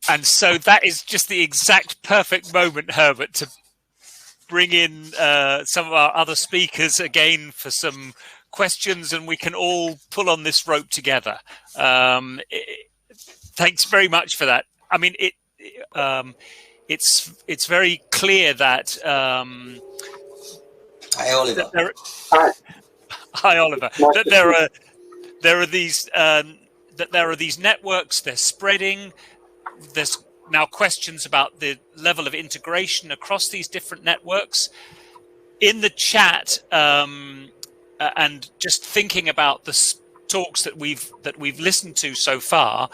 And so that is just the exact perfect moment, Herbert, to bring in some of our other speakers again for some questions, and we can all pull on this rope together. Thanks very much for that. I mean, it's very clear that. Hi, Oliver. Hi, Oliver. That there are these networks. They're spreading. There's now questions about the level of integration across these different networks. In the chat, and just thinking about the talks that we've listened to so far,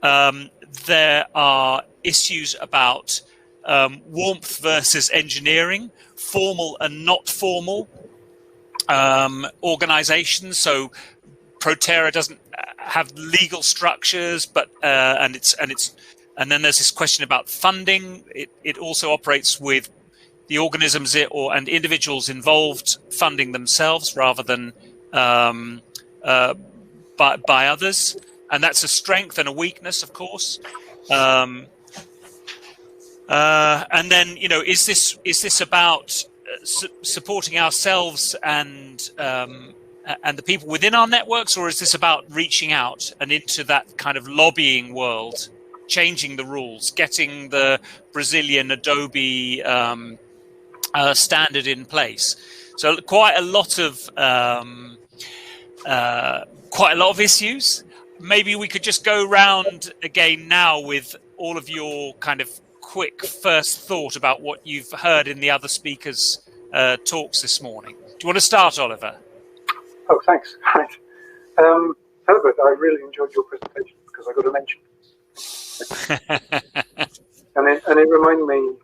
there are issues about warmth versus engineering, formal and not formal organizations. So Proterra doesn't have legal structures, but and then there's this question about funding. It also operates with the organisms and individuals involved funding themselves rather than by others, and that's a strength and a weakness, of course. And then, is this about supporting ourselves and the people within our networks, or is this about reaching out and into that kind of lobbying world, changing the rules, getting the Brazilian Adobe standard in place? So quite a lot of issues. Maybe we could just go round again now with all of your kind of quick first thought about what you've heard in the other speakers' talks this morning. Do you want to start, Oliver? Oh, thanks. Right. Herbert, I really enjoyed your presentation because I got a mention. and it reminded me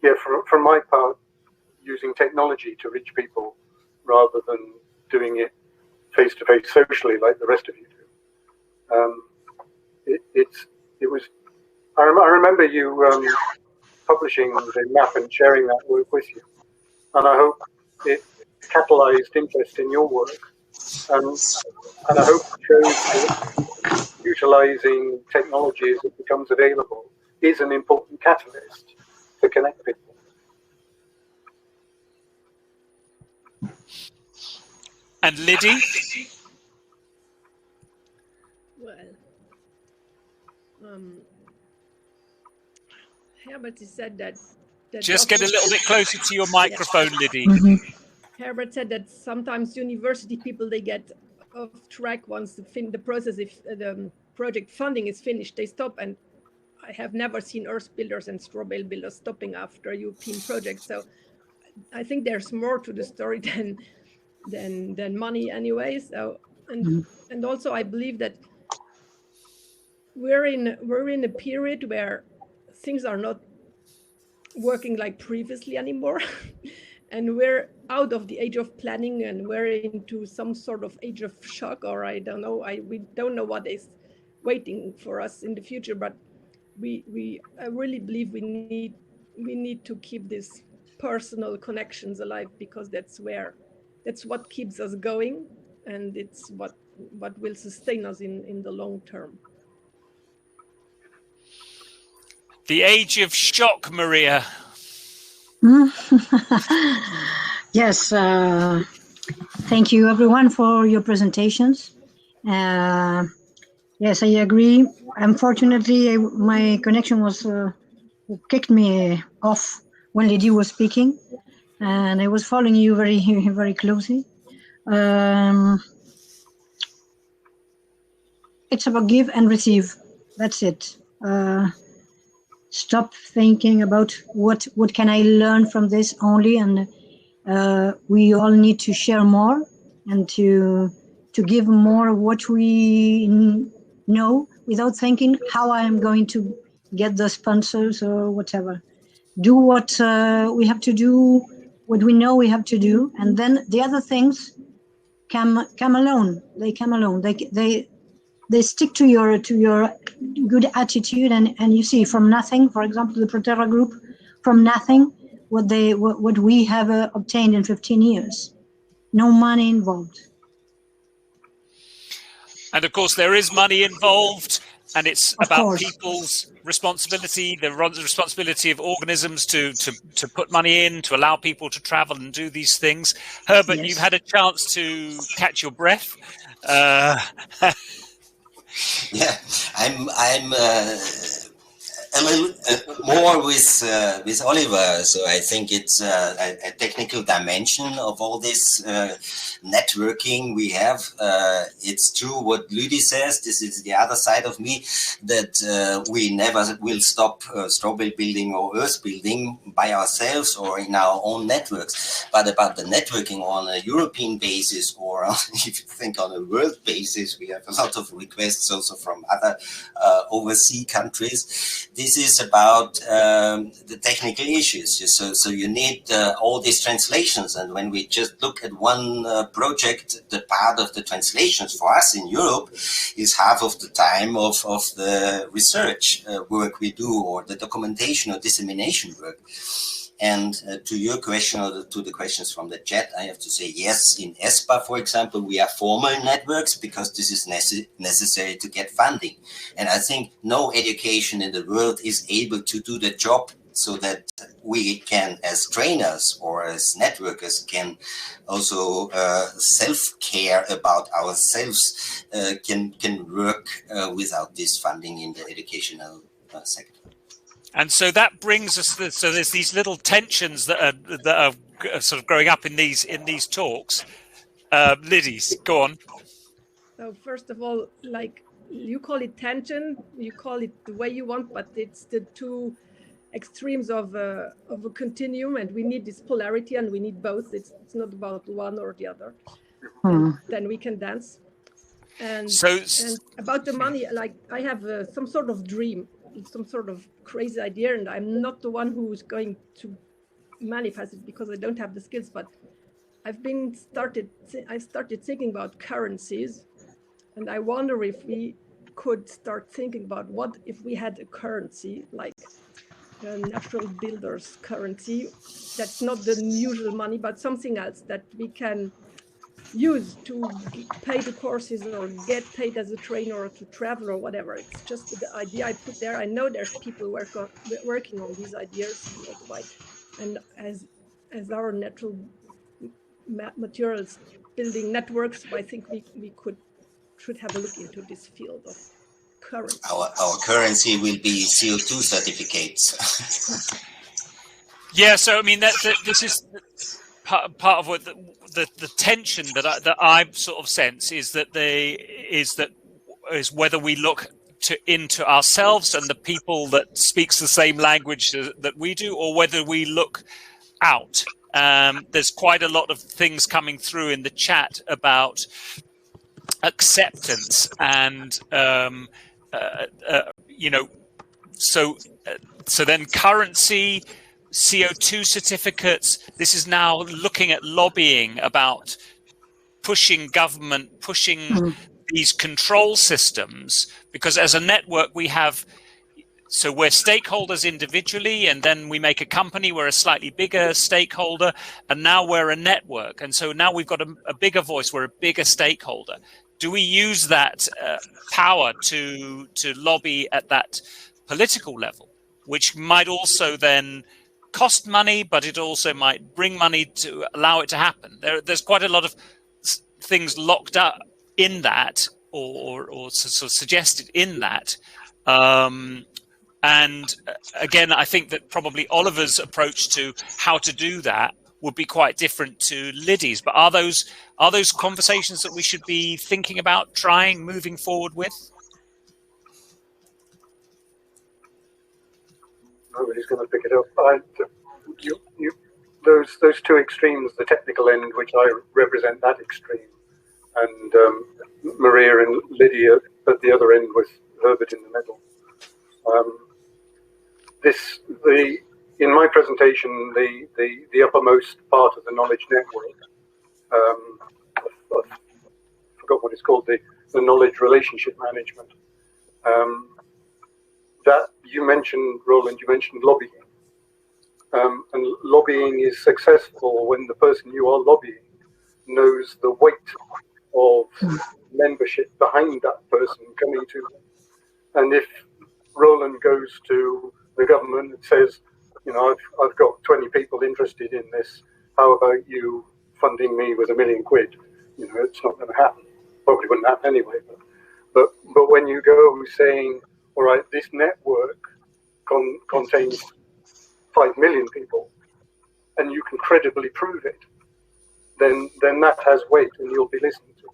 that, from my part, using technology to reach people rather than doing it face-to-face socially like the rest of you do. I remember you publishing the map and sharing that work with you, and I hope it catalyzed interest in your work, and I hope it shows that utilizing technology as it becomes available is an important catalyst to connect people. And Liddy? Well, Herbert said that just get a little bit closer to your microphone, yeah. Liddy. Mm-hmm. Herbert said that sometimes university people, they get off track once the process, if the project funding is finished, they stop. And I have never seen Earth builders and straw bale builders stopping after European projects. So I think there's more to the story than money anyway. So and also I believe that we're in a period where things are not working like previously anymore. And we're out of the age of planning, and we're into some sort of age of shock, or I don't know. We don't know what is waiting for us in the future. But I really believe we need to keep these personal connections alive, because that's what keeps us going, and it's what will sustain us in the long term. The age of shock, Maria. Yes, thank you everyone for your presentations. Yes, I agree. Unfortunately, my connection was kicked me off when Liddy was speaking, and I was following you very, very closely. It's about give and receive. That's it. Stop thinking about what can I learn from this only, and we all need to share more and to give more of what we know, without thinking how I am going to get the sponsors or whatever. Do what we have to do, what we know we have to do, and then the other things come alone. They come alone. They stick to your good attitude, and you see from nothing. For example, the Proterra group, from nothing, what we have obtained in 15 years. No money involved. And of course, there is money involved. and it's Of about course. people's responsibility, the responsibility of organisms to put money in, to allow people to travel and do these things. Herbert, Yes. you've had a chance to catch your breath. Yeah, I'm a little more with Oliver. So I think it's a technical dimension of all this networking we have. It's true what Ludi says. This is the other side of me, that we never will stop strawberry building or earth building by ourselves or in our own networks. But about the networking on a European basis, or if you think on a world basis, we have a lot of requests also from other overseas countries. This is about the technical issues. So you need all these translations. And when we just look at one project, the part of the translations for us in Europe is half of the time of the research work we do, or the documentation or dissemination work. And to your question, or to the questions from the chat, I have to say, yes, in ESPA, for example, we have formal networks because this is necessary to get funding. And I think no education in the world is able to do the job so that we can, as trainers or as networkers, can also self-care about ourselves, can work without this funding in the educational sector. And so that brings us to, so there's these little tensions that are sort of growing up in these talks. Liddy's, go on. So first of all, like you call it tension, you call it the way you want, but it's the two extremes of a continuum, and we need this polarity, and we need both. It's not about one or the other. And then we can dance. And about the money, like I have some sort of dream, some sort of crazy idea, and I'm not the one who's going to manifest it because I don't have the skills. But I started thinking about currencies, and I wonder if we could start thinking about what if we had a currency like a natural builders currency that's not the usual money, but something else that we can use to pay the courses or get paid as a trainer or to travel or whatever. It's just the idea I put there. I know there's people working on these ideas worldwide, and as our natural materials building networks, I think we should have a look into this field of currency. Our currency will be CO2 certificates. Yeah, so I mean this is part of what the tension that I sort of sense is that whether we look into ourselves and the people that speaks the same language that we do, or whether we look out. There's quite a lot of things coming through in the chat about acceptance and so then currency, CO2 certificates. This is now looking at lobbying about pushing government, pushing these control systems, because as a network we have, so we're stakeholders individually, and then we make a company, we're a slightly bigger stakeholder, and now we're a network. And so now we've got a bigger voice, we're a bigger stakeholder. Do we use that power to lobby at that political level, which might also then cost money, but it also might bring money to allow it to happen? There's quite a lot of things locked up in that, or sort of suggested in that. And again, I think that probably Oliver's approach to how to do that would be quite different to Liddy's. But are those conversations that we should be thinking about moving forward with? Nobody's going to pick it up. Those two extremes, the technical end, which I represent that extreme, and Maria and Lydia at the other end with Herbert in the middle. In my presentation, the uppermost part of the knowledge network, I forgot what it's called, the knowledge relationship management. That you mentioned, Roland, you mentioned lobbying. And lobbying is successful when the person you are lobbying knows the weight of membership behind that person coming to them. And if Roland goes to the government and says, you know, I've got 20 people interested in this, how about you funding me with £1 million? You know, it's not going to happen. Probably wouldn't happen anyway. But when you go saying, all right, this network contains 5 million people, and you can credibly prove it, then that has weight, and you'll be listened to.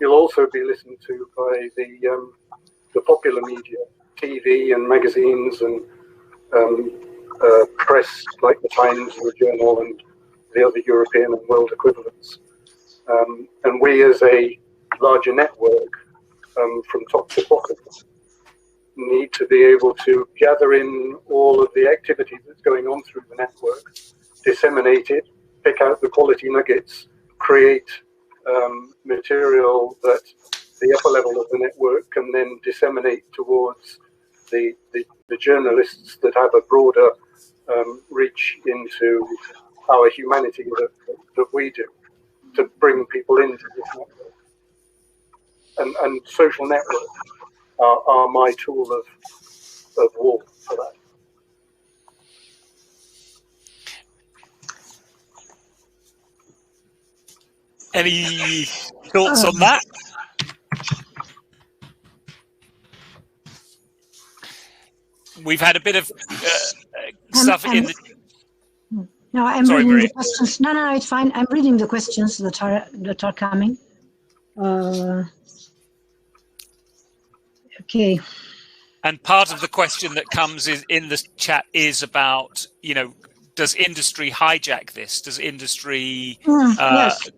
You'll also be listened to by the popular media, TV and magazines and press like the Times and the Journal and the other European and world equivalents. And we, as a larger network, from top to bottom, need to be able to gather in all of the activity that's going on through the network, disseminate it, pick out the quality nuggets, create material that the upper level of the network can then disseminate towards the journalists that have a broader reach into our humanity that we do, to bring people into this network. And social networks are my tool of war for that. Any thoughts on that? We've had a bit of stuff in the... No, I'm Sorry, reading Maria. the questions. No, it's fine. I'm reading the questions that are coming. Okay. And part of the question that comes in the chat is about, you know, does industry hijack this? Does industry... Yes.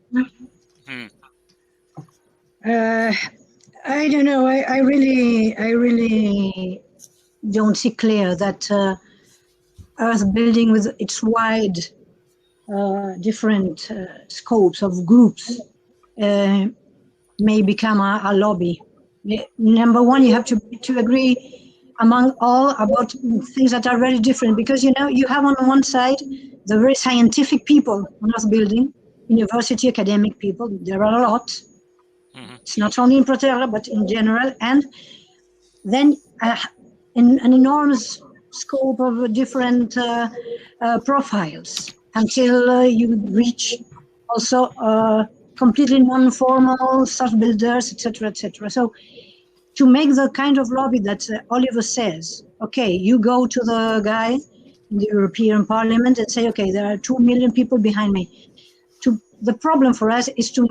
I don't know. I really don't see clear that Earth building with its wide different scopes of groups may become a lobby. Number one, you have to agree among all about things that are very different, because you know you have on one side the very scientific people on Earth building, university academic people. There are a lot. It's not only in Proterra but in general, and then in an enormous scope of different profiles until you reach also completely non-formal self-builders, etc., etc. So to make the kind of lobby that Oliver says, okay, you go to the guy in the European Parliament and say, okay, there are 2 million people behind me. The problem for us is to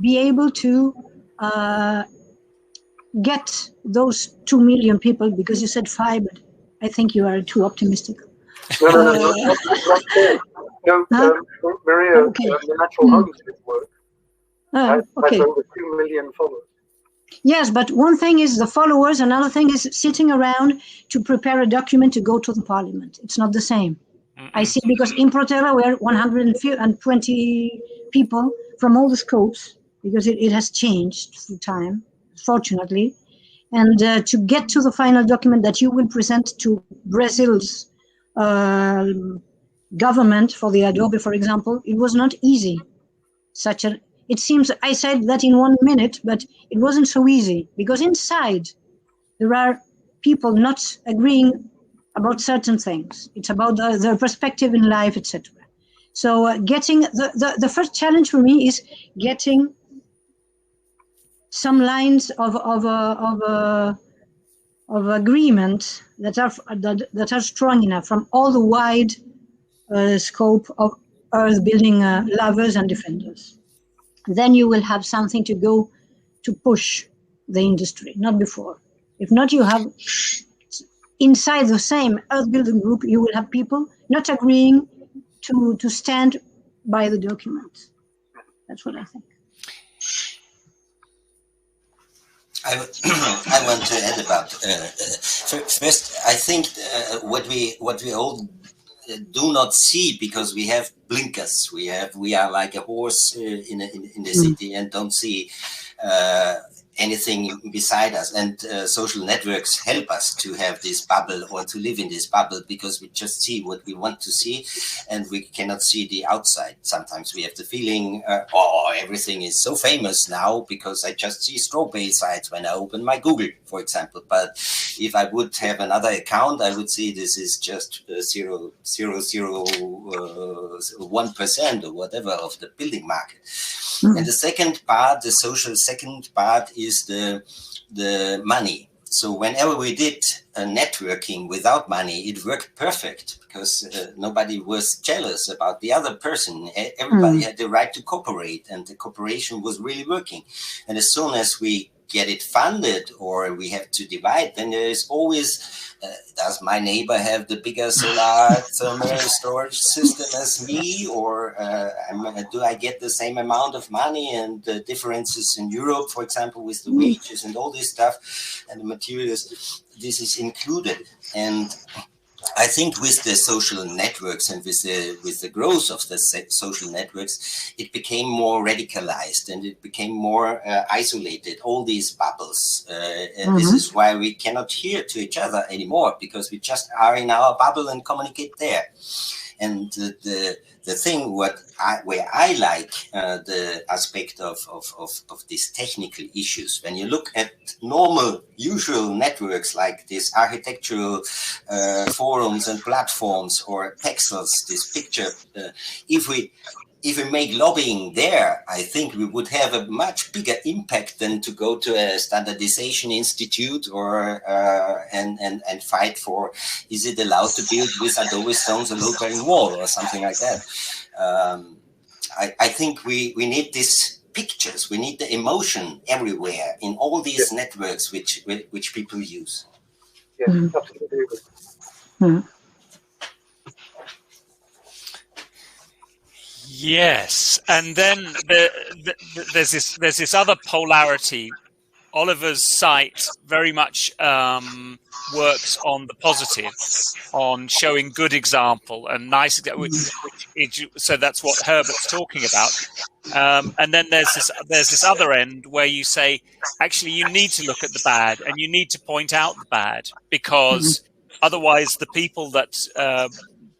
be able to get those 2 million people, because you said 5, but I think you are too optimistic. No, Maria, Okay. the Natural Homes Network has Okay. over 2 million followers. Yes, but one thing is the followers, another thing is sitting around to prepare a document to go to the parliament. It's not the same. I see, because in Proterra we're 120 people from all the scopes, because it has changed through time, fortunately. And to get to the final document that you will present to Brazil's government for the Adobe, for example, it was not easy. It seems I said that in 1 minute, but it wasn't so easy, because inside there are people not agreeing about certain things. It's about their perspective in life, etc. So getting the first challenge for me is getting some lines of agreement that are strong enough from all the wide scope of Earth building lovers and defenders. Then you will have something to go to push the industry, not before. If not, you have inside the same Earth building group, you will have people not agreeing to stand by the document. That's what I think. I want to add about first. I think what we all do not see, because we have blinkers. We are like a horse in the city and don't see anything beside us. And social networks help us to have this bubble or to live in this bubble, because we just see what we want to see and we cannot see the outside. Sometimes we have the feeling, oh, everything is so famous now because I just see strawberry sites when I open my Google, for example. But if I would have another account, I would see this is just 0.001% or whatever of the building market. And the second part, the social second part, is the money. So whenever we did networking without money, it worked perfect, because nobody was jealous about the other person. Everybody had the right to cooperate, and the cooperation was really working. And as soon as we get it funded or we have to divide, then there is always, does my neighbor have the bigger solar thermal storage system as me, or do I get the same amount of money? And the differences in Europe, for example, with the wages and all this stuff and the materials, this is included. And I think with the social networks and with the growth of the social networks, it became more radicalized and it became more isolated, all these bubbles. And this is why we cannot hear to each other anymore, because we just are in our bubble and communicate there. And the thing where I like the aspect of these technical issues, when you look at normal, usual networks like these architectural forums and platforms or pixels, this picture, if we make lobbying there, I think we would have a much bigger impact than to go to a standardization institute or and fight for, is it allowed to build with adobe stones a load-bearing wall or something like that. I think we need these pictures, we need the emotion everywhere in all these networks which people use. Yes, absolutely agree. Yes, and then there's this other polarity. Oliver's site very much works on the positive, on showing good example and nice. So that's what Herbert's talking about. And then there's this other end where you say, actually, you need to look at the bad and you need to point out the bad, because otherwise the people that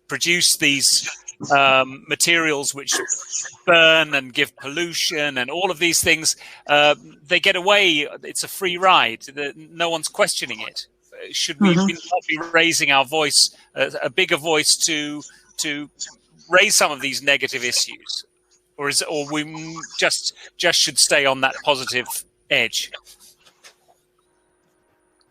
produce these materials which burn and give pollution and all of these things, they get away. It's a free ride. No one's questioning it. Should we not be raising our voice, a bigger voice, to raise some of these negative issues, or we just should stay on that positive edge?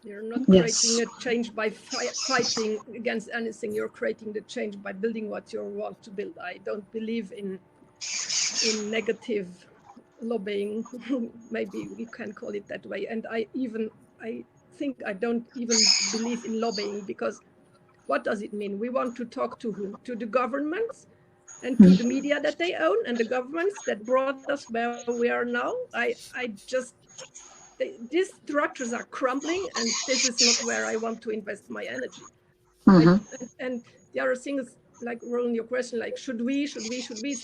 You're not creating a change by fighting against anything. You're creating the change by building what you want to build. I don't believe in negative lobbying. Maybe we can call it that way. And I think I don't even believe in lobbying, because what does it mean? We want to talk to whom? To the governments and to the media that they own, and the governments that brought us where we are now. These structures are crumbling, and this is not where I want to invest my energy. And the other thing is, like, Roland, your question, like, should we? So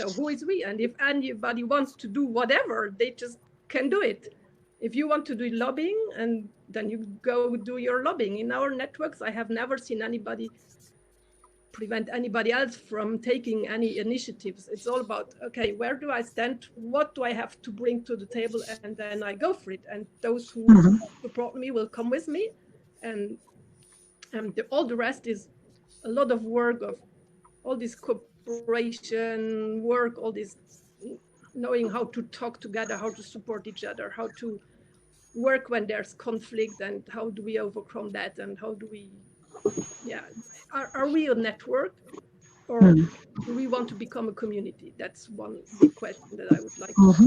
who is we? And if anybody wants to do whatever, they just can do it. If you want to do lobbying, and then you go do your lobbying. In our networks, I have never seen anybody prevent anybody else from taking any initiatives. It's all about, okay, where do I stand? What do I have to bring to the table? And then I go for it. And those who support me will come with me. And all the rest is a lot of work of all this cooperation work, all this knowing how to talk together, how to support each other, how to work when there's conflict, and how do we overcome that, and how do we, are we a network, or do we want to become a community? That's one big question that I would like to ask.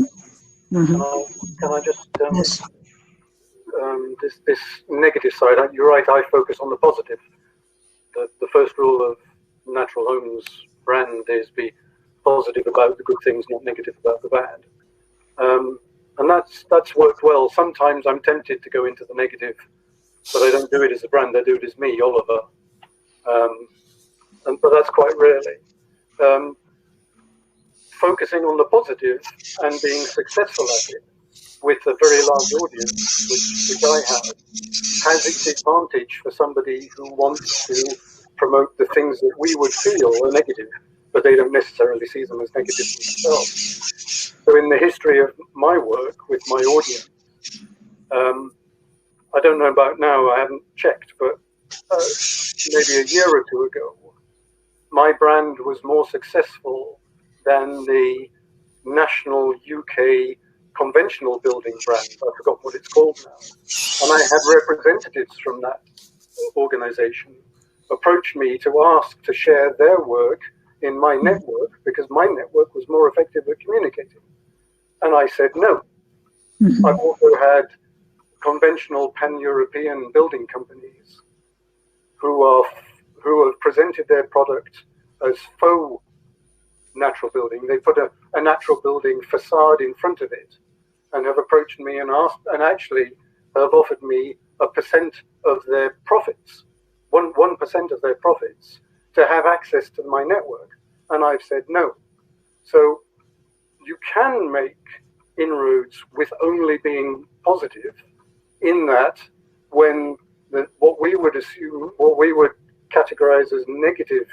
Can I just this negative side, you're right, I focus on the positive. The first rule of Natural Homes brand is be positive about the good things, not negative about the bad. And that's worked well. Sometimes I'm tempted to go into the negative, but I don't do it as a brand, I do it as me, Oliver. But that's quite rarely. Focusing on the positive and being successful at it, with a very large audience, which I have, has its advantage for somebody who wants to promote the things that we would feel are negative, but they don't necessarily see them as negative themselves. So in the history of my work with my audience, I don't know about now, I haven't checked, but maybe a year or two ago, my brand was more successful than the national UK conventional building brand. I forgot what it's called now. And I had representatives from that organization approach me to ask to share their work in my network because my network was more effective at communicating. And I said no. I've also had conventional pan-European building companies who have presented their product as faux natural building. They put a natural building facade in front of it and have approached me and asked, and actually have offered me a percent of their profits, 1% of their profits, to have access to my network. And I've said no. So you can make inroads with only being positive, in that when what we would categorize as negative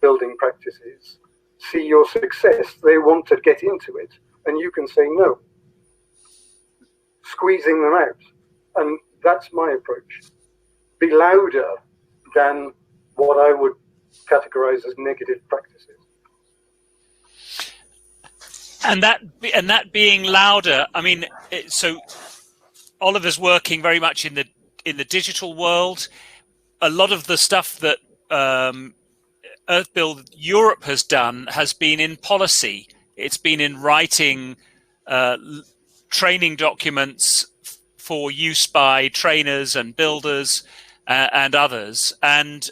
building practices see your success, they want to get into it, and you can say no, squeezing them out. And that's my approach. Be louder than what I would categorize as negative practices. And that being louder, I mean, so Oliver's working very much in the digital world. A lot of the stuff that Earthbuild Europe has done has been in policy. It's been in writing training documents for use by trainers and builders and others. And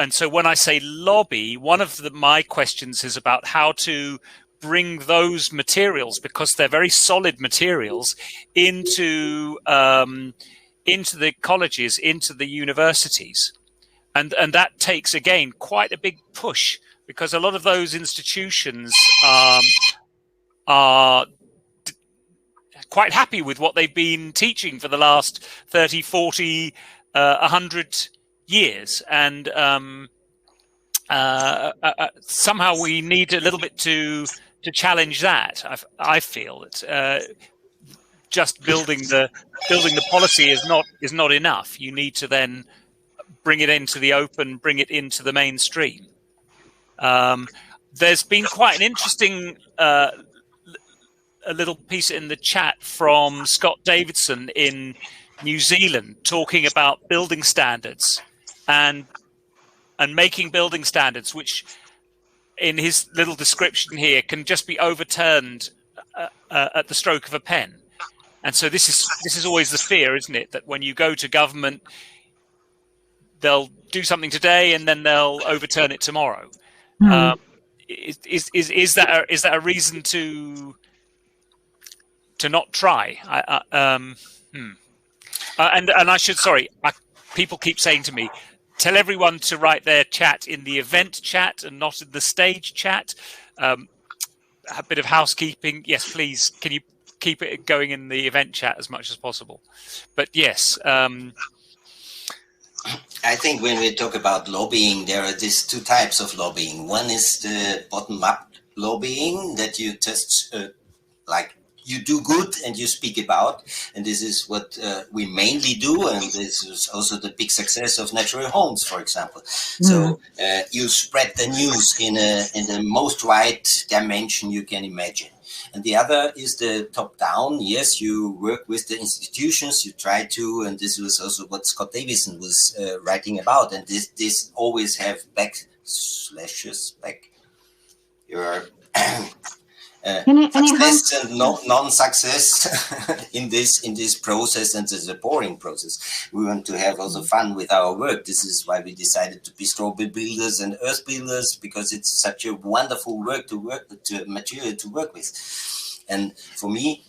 so when I say lobby, one of my questions is about how to bring those materials, because they're very solid materials, into the colleges, into the universities. And that takes, again, quite a big push, because a lot of those institutions are quite happy with what they've been teaching for the last 30, 40, 100 years. And somehow we need a little bit to challenge that. I feel that just building the policy is not enough. You need to then bring it into the open, bring it into the mainstream. There's been quite an interesting a little piece in the chat from Scott Davidson in New Zealand talking about building standards and making building standards, which in his little description here can just be overturned at the stroke of a pen. And so this is always the fear, isn't it? That when you go to government, they'll do something today and then they'll overturn it tomorrow. Is that a reason to not try? And I should, people keep saying to me, tell everyone to write their chat in the event chat and not in the stage chat. A bit of housekeeping. Yes, please. Can you keep it going in the event chat as much as possible? But yes. I think when we talk about lobbying, there are these two types of lobbying. One is the bottom-up lobbying that you just you do good and you speak about, and this is what we mainly do, and this is also the big success of Natural Homes, for example. So you spread the news in the most wide dimension you can imagine. And the other is the top-down. Yes, you work with the institutions, you try to, and this was also what Scott Davison was writing about, and this always have backslashes, your success and non-success in this process, and it's a boring process. We want to have also fun with our work. This is why we decided to be strawberry builders and earth builders, because it's such a wonderful material to work with. And for me,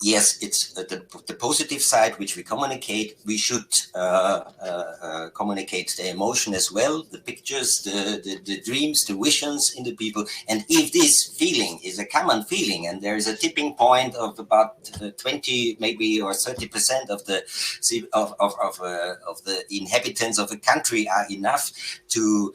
yes, it's the positive side which we communicate. We should communicate the emotion as well, the pictures, the dreams, the visions in the people. And if this feeling is a common feeling, and there is a tipping point of about 20, maybe or 30% of the inhabitants of a country are enough to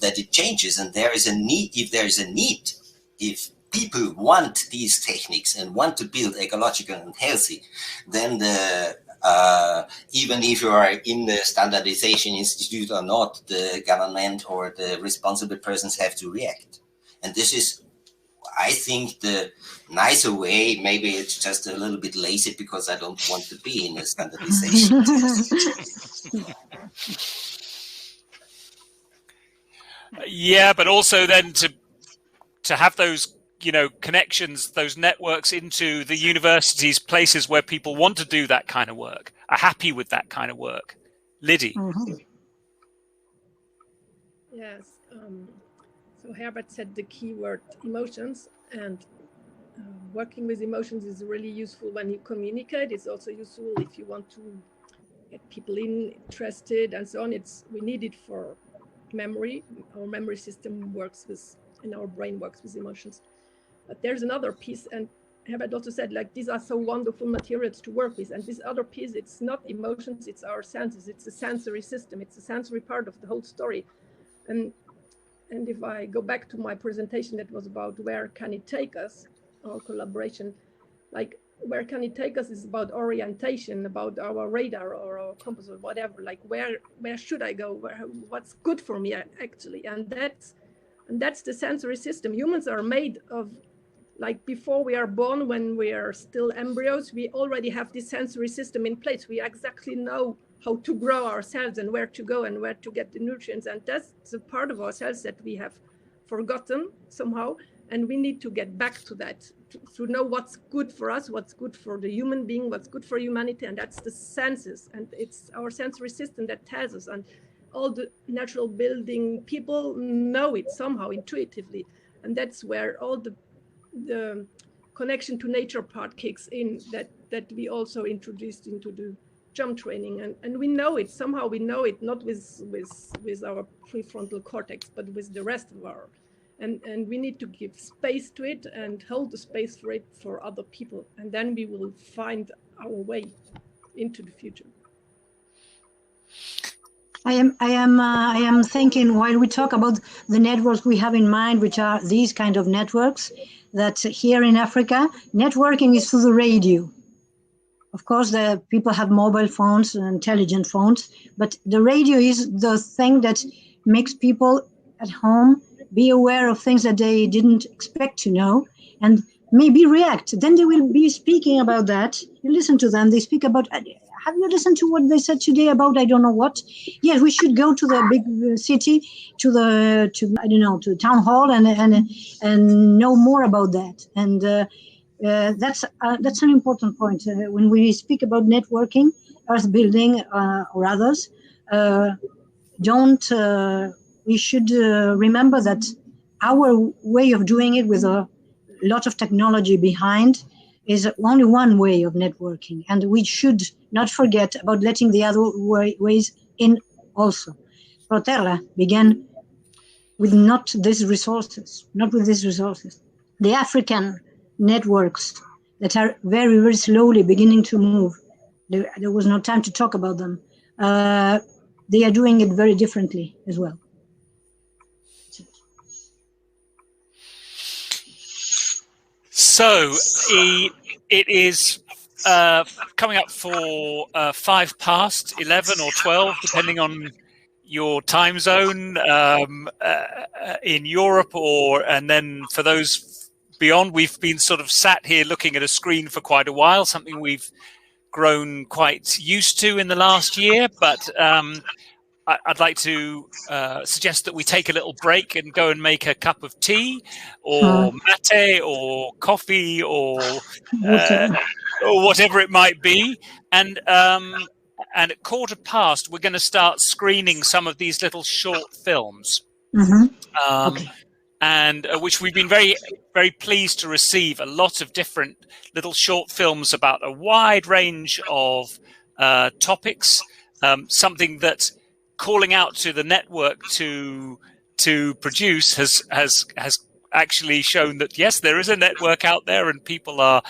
that it changes, and there is a need. If there is a need, if people want these techniques and want to build ecological and healthy, then even if you are in the standardization institute or not, the government or the responsible persons have to react. And this is, I think, the nicer way. Maybe it's just a little bit lazy because I don't want to be in a standardization. Yeah, but also then to have those, connections, those networks into the universities, places where people want to do that kind of work, are happy with that kind of work. Liddy. Yes. So Herbert said the key word emotions, and working with emotions is really useful when you communicate. It's also useful if you want to get people interested and so on. We need it for memory. Our memory system works with, and our brain works with emotions. But there's another piece, and Herbert also said, like, these are so wonderful materials to work with. And this other piece, it's not emotions, it's our senses. It's a sensory system. It's a sensory part of the whole story. And if I go back to my presentation that was about where can it take us, our collaboration, like where can it take us is about orientation, about our radar or our compass or whatever, like where should I go, what's good for me actually. And that's the sensory system. Humans are made of, like, before we are born, when we are still embryos, we already have this sensory system in place. We exactly know how to grow ourselves and where to go and where to get the nutrients. And that's a part of ourselves that we have forgotten somehow. And we need to get back to that, to know what's good for us, what's good for the human being, what's good for humanity. And that's the senses. And it's our sensory system that tells us. And all the natural building people know it somehow intuitively. And that's where all the connection to nature part kicks in, that we also introduced into the jump training, and we know it somehow. We know it not with our prefrontal cortex, but with the rest of our, and we need to give space to it and hold the space for it for other people, and then we will find our way into the future. I am thinking, while we talk about the networks we have in mind, which are these kind of networks, that here in Africa, networking is through the radio. Of course, the people have mobile phones and intelligent phones, but the radio is the thing that makes people at home be aware of things that they didn't expect to know and maybe react. Then they will be speaking about that. You listen to them, they speak about, have you listened to what they said today about I don't know what? Yes, we should go to the big city, to the town hall and know more about that. And that's an important point. When we speak about networking, earth building or others, we should remember that our way of doing it with a lot of technology behind is only one way of networking, and we should not forget about letting the other ways in also. Proterra began with not with these resources. The African networks that are very, very slowly beginning to move, there was no time to talk about them. They are doing it very differently as well. So it is coming up for 11:05 or 12, depending on your time zone in Europe, and then for those beyond, we've been sort of sat here looking at a screen for quite a while, something we've grown quite used to in the last year, but I'd like to suggest that we take a little break and go and make a cup of tea or mate or coffee or whatever it might be. And at 15:15, we're going to start screening some of these little short films. Okay. and which we've been very, very pleased to receive a lot of different little short films about a wide range of topics. Something that calling out to the network to produce has actually shown that yes, there is a network out there, and people are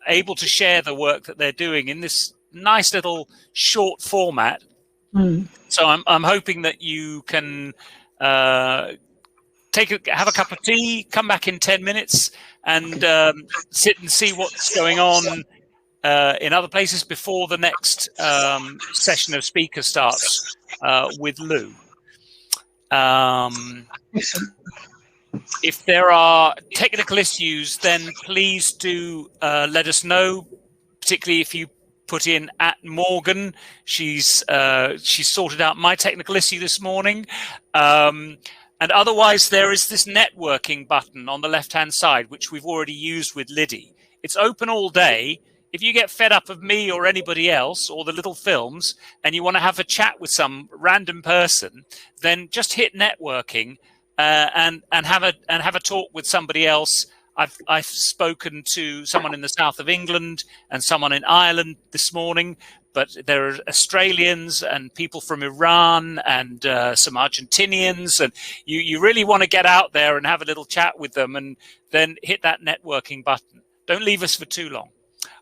able to share the work that they're doing in this nice little short format. So I'm hoping that you can have a cup of tea, come back in 10 minutes, and sit and see what's going on in other places before the next session of speakers starts with Lou. If there are technical issues, then please do let us know, particularly if you put in @Morgan. She's sorted out my technical issue this morning. And otherwise, there is this networking button on the left-hand side, which we've already used with Liddy. It's open all day. If you get fed up of me or anybody else or the little films and you want to have a chat with some random person, then just hit networking and have a talk with somebody else. I've spoken to someone in the south of England and someone in Ireland this morning, but there are Australians and people from Iran and some Argentinians, and you really want to get out there and have a little chat with them, and then hit that networking button. Don't leave us for too long.